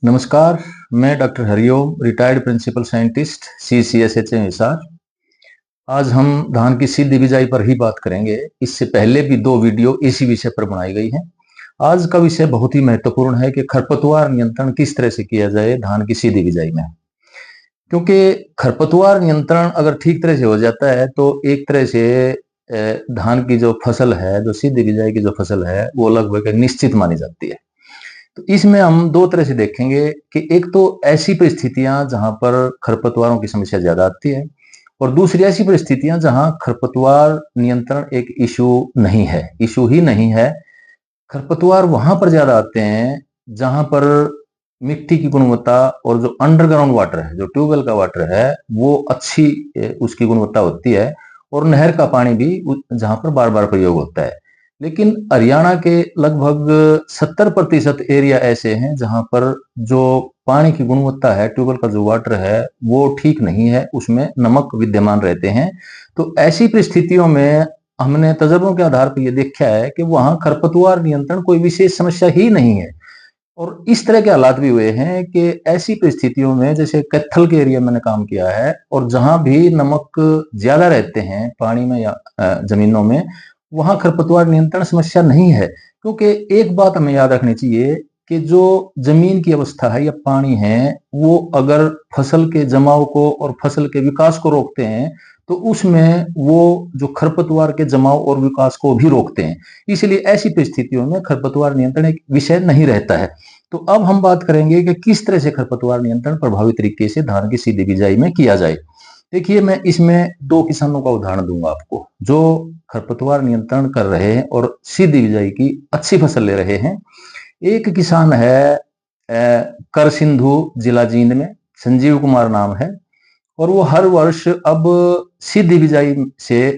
नमस्कार। मैं doctor Hariom, retired principal scientist CCSHM Hisar. आज हम धान की सीधी बिजाई पर ही बात करेंगे। इससे पहले भी दो वीडियो इसी विषय पर बनाई गई हैं। आज का विषय बहुत ही महत्वपूर्ण है कि खरपतवार नियंत्रण किस तरह से किया जाए धान की सीधी बिजाई में। क्योंकि खरपतवार नियंत्रण अगर ठीक तरह से हो जाता है तो एक तरह से धान की जो फसल है, जो सीधी बिजाई की जो फसल है, वो लगभग निश्चित मानी जाती है। तो इसमें हम दो तरह से देखेंगे कि एक तो ऐसी परिस्थितियां जहां पर खरपतवारों की समस्या ज्यादा आती है, और दूसरी ऐसी परिस्थितियां जहां खरपतवार नियंत्रण एक इशू ही नहीं है। खरपतवार वहां पर ज्यादा आते हैं जहां पर मिट्टी की गुणवत्ता और जो अंडरग्राउंड वाटर है, जो ट्यूबवेल का वाटर है, वो अच्छी उसकी गुणवत्ता होती है, और नहर का पानी भी जहां पर बार बार प्रयोग होता है। लेकिन हरियाणा के लगभग 70% एरिया ऐसे हैं जहां पर जो पानी की गुणवत्ता है, ट्यूबवेल का जो वाटर है, वो ठीक नहीं है, उसमें नमक विद्यमान रहते हैं। तो ऐसी परिस्थितियों में हमने तजर्बों के आधार पर यह देखा है कि वहां खरपतवार नियंत्रण कोई विशेष समस्या ही नहीं है। और इस तरह के हालात भी हुए हैं कि ऐसी परिस्थितियों में, जैसे कैथल के एरिया में मैंने काम किया है, और जहां भी नमक ज्यादा रहते हैं पानी में या जमीनों में, वहां खरपतवार नियंत्रण समस्या नहीं है। क्योंकि एक बात हमें याद रखनी चाहिए कि जो जमीन की अवस्था है या पानी है, वो अगर फसल के जमाव को और फसल के विकास को रोकते हैं, तो उसमें वो जो खरपतवार के जमाव और विकास को भी रोकते हैं। इसलिए ऐसी परिस्थितियों में खरपतवार नियंत्रण एक विषय नहीं रहता है। तो अब हम बात करेंगे कि किस तरह से खरपतवार नियंत्रण प्रभावी तरीके से धान की सीधी बिजाई में किया जाए। देखिए, मैं इसमें दो किसानों का उदाहरण दूंगा आपको, जो खरपतवार नियंत्रण कर रहे हैं और सीधी बिजाई की अच्छी फसल ले रहे हैं। एक किसान है कर सिंधु, जिला जींद में, संजीव कुमार नाम है, और वो हर वर्ष अब सीधी बिजाई से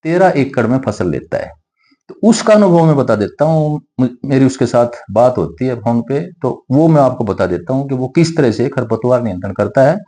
13 एकड़ में फसल लेता है। तो उसका अनुभव मैं बता देता हूँ। मेरी उसके साथ बात होती है फोन पे, तो वो मैं आपको बता देता हूँ कि वो किस तरह से खरपतवार नियंत्रण करता है।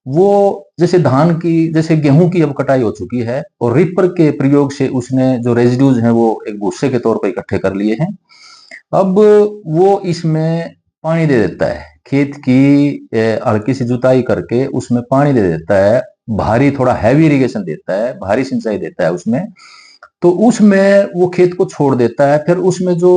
वो जैसे गेहूं की अब कटाई हो चुकी है, और रिपर के प्रयोग से उसने जो रेजिड्यूज हैं वो एक भूसे के तौर पर इकट्ठे कर लिए हैं। अब वो इसमें पानी दे देता है, खेत की हल्की सी जुताई करके उसमें पानी दे देता है, भारी थोड़ा हैवी इरिगेशन देता है, भारी सिंचाई देता है उसमें। तो उसमें वो खेत को छोड़ देता है, फिर उसमें जो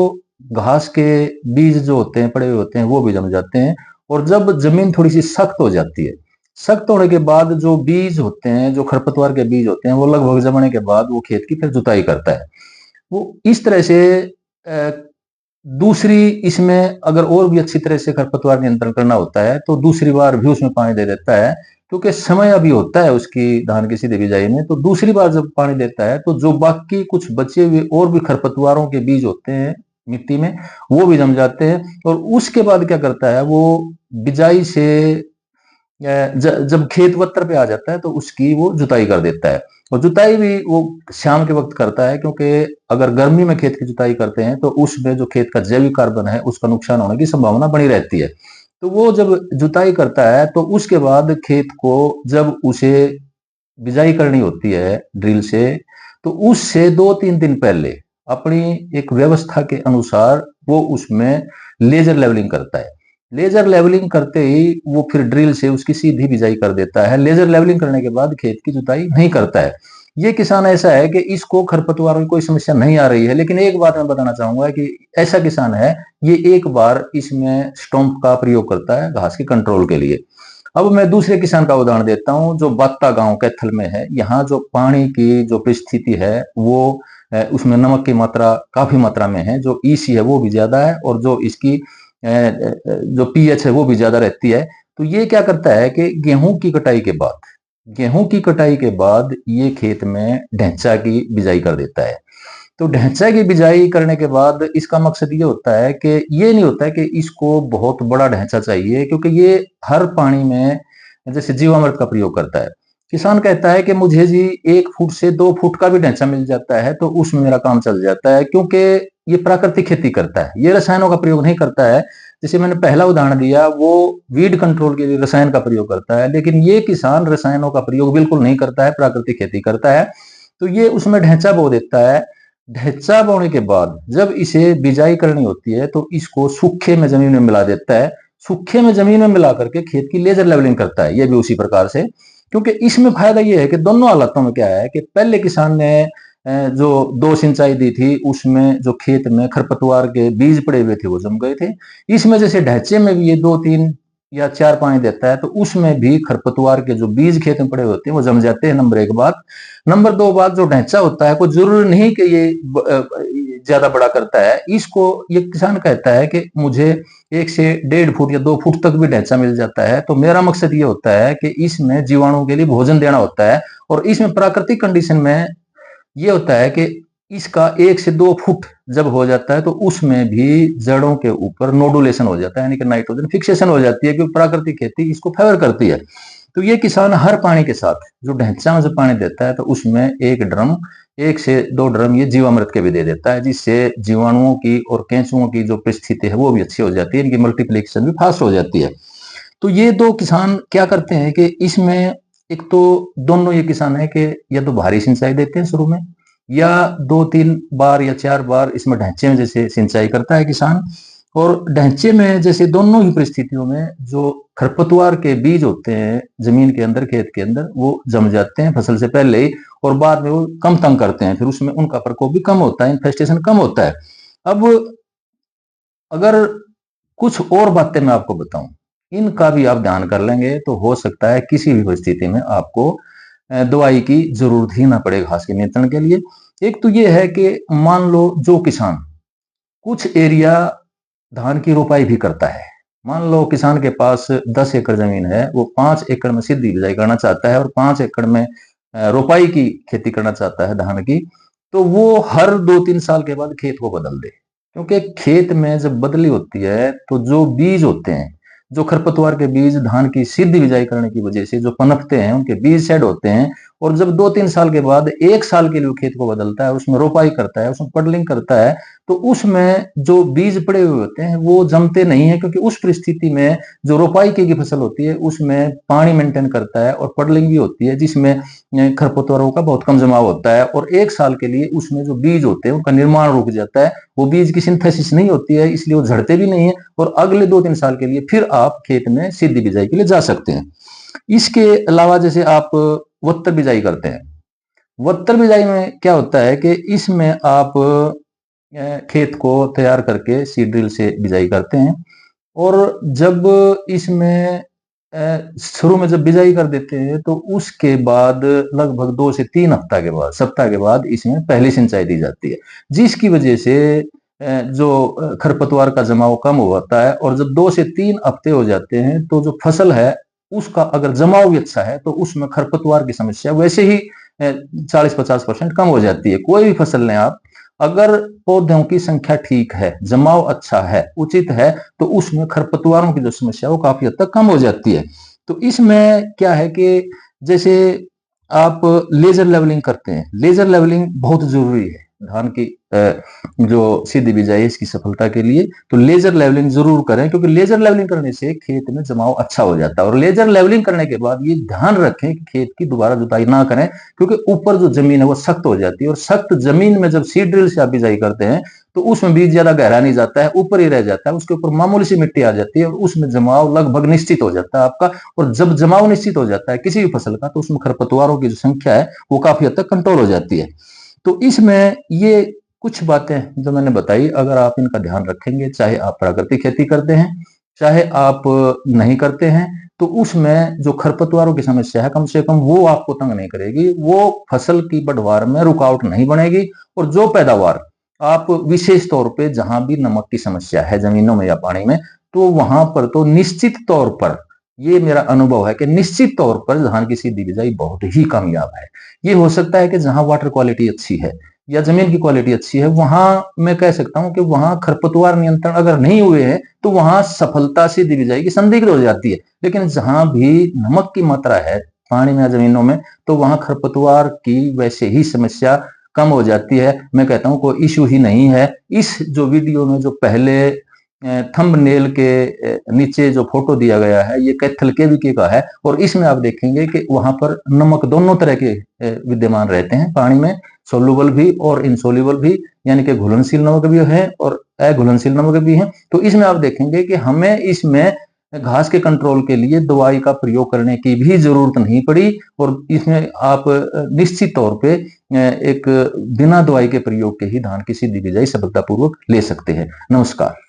घास के बीज जो होते हैं पड़े हुए होते हैं, वो भी जम जाते हैं। और जब जमीन थोड़ी सी सख्त हो जाती है, सख्त होने के बाद जो बीज होते हैं, जो खरपतवार के बीज होते हैं, वो लगभग जमने के बाद वो खेत की फिर जुताई करता है। वो इस तरह से दूसरी, इसमें अगर और भी अच्छी तरह से खरपतवार नियंत्रण करना होता है तो दूसरी बार भी उसमें पानी दे देता है, क्योंकि समय अभी होता है उसकी धान की सीधी बिजाई में। तो दूसरी बार जब पानी देता है तो जो बाकी कुछ बचे हुए और भी खरपतवारों के बीज होते हैं मिट्टी में, वो भी जम जाते हैं। और उसके बाद क्या करता है, वो बिजाई से जब खेत वत्र पे आ जाता है तो उसकी वो जुताई कर देता है। और जुताई भी वो शाम के वक्त करता है, क्योंकि अगर गर्मी में खेत की जुताई करते हैं तो उसमें जो खेत का जैविक कार्बन है उसका नुकसान होने की संभावना बनी रहती है। तो वो जब जुताई करता है तो उसके बाद खेत को जब उसे बिजाई करनी होती है ड्रिल से, तो उससे 2-3 दिन पहले अपनी एक व्यवस्था के अनुसार वो उसमें लेजर लेवलिंग करता है। लेजर लेवलिंग करते ही वो फिर ड्रिल से उसकी सीधी बिजाई कर देता है। लेजर लेवलिंग करने के बाद खेत की जुताई नहीं करता है। ये किसान ऐसा है कि इसको खरपतवार की कोई समस्या नहीं आ रही है। लेकिन एक बात मैं बताना चाहूंगा कि ऐसा किसान है, ये एक बार इसमें स्टॉम्प का प्रयोग करता है घास के कंट्रोल के लिए। अब मैं दूसरे किसान का उदाहरण देता हूं, जो बात्ता गांव कैथल में है। यहाँ जो पानी की जो परिस्थिति है, वो उसमें नमक की मात्रा काफी मात्रा में है, जो ईसी है वो भी ज्यादा है, और जो इसकी जो पीएच है वो भी ज्यादा रहती है। तो ये क्या करता है कि गेहूं की कटाई के बाद ये खेत में ढैंचा की बिजाई कर देता है। तो ढैंचा की बिजाई करने के बाद इसका मकसद ये होता है कि ये नहीं होता है कि इसको बहुत बड़ा ढैंचा चाहिए, क्योंकि ये हर पानी में जैसे जीवामृत का प्रयोग करता है। किसान कहता है कि मुझे जी 1 फुट से 2 फुट का भी ढैंचा मिल जाता है तो उसमें मेरा काम चल जाता है, क्योंकि ये प्राकृतिक खेती करता है, ये रसायनों का प्रयोग नहीं करता है। जैसे मैंने पहला उदाहरण दिया, वो वीड कंट्रोल के लिए रसायन का प्रयोग करता है, लेकिन ये किसान रसायनों का प्रयोग बिल्कुल नहीं करता है, प्राकृतिक खेती करता है। तो ये उसमें ढैंचा बो देता है। ढैंचा बोने के बाद जब इसे बिजाई करनी होती है तो इसको सूखे में जमीन में मिला देता है। सूखे में जमीन में मिला करके खेत की लेजर लेवलिंग करता है, ये भी उसी प्रकार से। क्योंकि इसमें फायदा ये है कि दोनों हालातों में क्या है कि पहले किसान ने जो 2 सिंचाई दी थी उसमें जो खेत में खरपतवार के बीज पड़े हुए थे वो जम गए थे। इसमें जैसे ढैचे में भी ये 2-3 या 4 पानी देता है तो उसमें भी खरपतवार के जो बीज खेत में पड़े होते हैं वो जम जाते हैं, नंबर 1 बात। नंबर 2 बात, जो ढैंचा होता है कोई जरूरी नहीं कि ये ज्यादा बड़ा करता है इसको। ये किसान कहता है कि मुझे 1 से 1.5 फुट या 2 फुट तक भी ढैंचा मिल जाता है, तो मेरा मकसद ये होता है कि इसमें जीवाणुओं के लिए भोजन देना होता है। और इसमें प्राकृतिक कंडीशन में ये होता है कि इसका 1 से 2 फुट जब हो जाता है तो उसमें भी जड़ों के ऊपर नोडुलेशन हो जाता है, यानी कि नाइट्रोजन फिक्सेशन हो जाती है, क्योंकि प्राकृतिक खेती इसको फेवर करती है। तो ये किसान हर पानी के साथ जो ढैंचा में जब पानी देता है तो उसमें 1 से 2 ड्रम ये जीवामृत के भी दे देता है, जिससे जीवाणुओं की और केंचुओं की जो परिस्थिति है वो भी अच्छी हो जाती है, इनकी मल्टीप्लिकेशन भी फास्ट हो जाती है। तो ये 2 किसान क्या करते हैं कि इसमें एक तो दोनों ये किसान है कि या तो भारी सिंचाई देते हैं शुरू में, या 2-3 बार या 4 बार इसमें ढैंचे में जैसे सिंचाई करता है किसान। और ढैंचे में जैसे दोनों ही परिस्थितियों में जो खरपतवार के बीज होते हैं जमीन के अंदर, खेत के अंदर, वो जम जाते हैं फसल से पहले ही, और बाद में वो कम तंग करते हैं, फिर उसमें उनका प्रकोप भी कम होता है, इन्फेस्टेशन कम होता है। अब अगर कुछ और बातें मैं आपको बताऊं, इनका भी आप ध्यान कर लेंगे तो हो सकता है किसी भी परिस्थिति में आपको दवाई की जरूरत ही ना पड़े घास के नियंत्रण के लिए। एक तो ये है कि मान लो जो किसान कुछ एरिया धान की रोपाई भी करता है, मान लो किसान के पास 10 एकड़ जमीन है, वो 5 एकड़ में सीधी बिजाई करना चाहता है और 5 एकड़ में रोपाई की खेती करना चाहता है धान की, तो वो हर 2-3 साल के बाद खेत को बदल दे। क्योंकि खेत में जब बदली होती है तो जो बीज होते हैं, जो खरपतवार के बीज धान की सीधी बिजाई करने की वजह से जो पनपते हैं, उनके बीज सेड होते हैं, और जब 2-3 साल के बाद 1 साल के लिए खेत को बदलता है, उसमें रोपाई करता है, उसमें पडलिंग करता है, तो उसमें जो बीज पड़े हुए होते हैं वो जमते नहीं है, क्योंकि उस परिस्थिति में जो रोपाई की फसल होती है उसमें पानी मेंटेन करता है और पडलिंग भी होती है, जिसमें खरपतवारों का बहुत कम जमाव होता है, और 1 साल के लिए उसमें जो बीज होते हैं उनका निर्माण रुक जाता है। वो बीज की सिंथेसिस नहीं होती है, इसलिए वो झड़ते भी नहीं है, और अगले 2-3 साल के लिए फिर आप खेत में सीधी बिजाई के लिए जा सकते हैं। इसके अलावा जैसे आप वत्तर बिजाई करते हैं, वत्तर बिजाई में क्या होता है कि इसमें आप खेत को तैयार करके सीड ड्रिल से बिजाई करते हैं, और जब इसमें शुरू में जब बिजाई कर देते हैं तो उसके बाद लगभग 2 से 3 सप्ताह के बाद इसमें पहली सिंचाई दी जाती है, जिसकी वजह से जो खरपतवार का जमाव कम होता है। और जब 2 से 3 हफ्ते हो जाते हैं तो जो फसल है उसका अगर जमाव भी अच्छा है तो उसमें खरपतवार की समस्या वैसे ही 40-50% कम हो जाती है। कोई भी फसल लें आप, अगर पौधों की संख्या ठीक है, जमाव अच्छा है, उचित है, तो उसमें खरपतवारों की जो समस्या वो काफी हद तक कम हो जाती है। तो इसमें क्या है कि जैसे आप लेजर लेवलिंग करते हैं, लेजर लेवलिंग बहुत जरूरी है धान की जो सीधी बिजाई है इसकी सफलता के लिए। तो लेजर लेवलिंग जरूर करें, क्योंकि लेजर लेवलिंग करने से खेत में जमाव अच्छा हो जाता है। और लेजर लेवलिंग करने के बाद ये ध्यान रखें कि खेत की दोबारा जुताई ना करें, क्योंकि ऊपर जो जमीन है वो सख्त हो जाती है, और सख्त जमीन में जब सीड ड्रिल से आप बिजाई करते हैं तो उसमें बीज ज्यादा गहरा नहीं जाता है, ऊपर ही रह जाता है, उसके ऊपर मामूली सी मिट्टी आ जाती है और उसमें जमाव लगभग निश्चित हो जाता है आपका। और जब जमाव निश्चित हो जाता है किसी भी फसल का तो उसमें खरपतवारों की जो संख्या है वो काफी हद तक कंट्रोल हो जाती है। तो इसमें ये कुछ बातें जो मैंने बताई, अगर आप इनका ध्यान रखेंगे, चाहे आप प्राकृतिक खेती करते हैं चाहे आप नहीं करते हैं, तो उसमें जो खरपतवारों की समस्या है कम से कम वो आपको तंग नहीं करेगी, वो फसल की बढ़वार में रुकावट नहीं बनेगी। और जो पैदावार आप विशेष तौर पे जहां भी नमक की समस्या है जमीनों में या पानी में, तो वहां पर तो निश्चित तौर पर ये मेरा अनुभव है कि निश्चित तौर पर धान की सीधी बिजाई बहुत ही कामयाब है। ये हो सकता है कि जहां वाटर क्वालिटी अच्छी है या जमीन की क्वालिटी अच्छी है, वहां मैं कह सकता हूं कि वहां खरपतवार नियंत्रण अगर नहीं हुए हैं तो वहां सफलता सीधी बिजाई की संदिग्ध हो जाती है। लेकिन जहां भी नमक की मात्रा है पानी में या जमीनों में, तो वहां खरपतवार की वैसे ही समस्या कम हो जाती है। मैं कहता हूं कोई इश्यू ही नहीं है। इस जो वीडियो में जो पहले थंबनेल के नीचे जो फोटो दिया गया है ये कैथल केवीके का है, और इसमें आप देखेंगे कि वहां पर नमक दोनों तरह के विद्यमान रहते हैं पानी में, सोल्यूबल भी और इनसोल्यूबल भी, यानी कि घुलनशील नमक भी है और अघुलनशील नमक भी है। तो इसमें आप देखेंगे कि हमें इसमें घास के कंट्रोल के लिए दवाई का प्रयोग करने की भी जरूरत नहीं पड़ी और इसमें आप निश्चित तौर पे एक बिना दवाई के प्रयोग के ही धान की सीधी बिजाई सफलतापूर्वक ले सकते हैं। नमस्कार।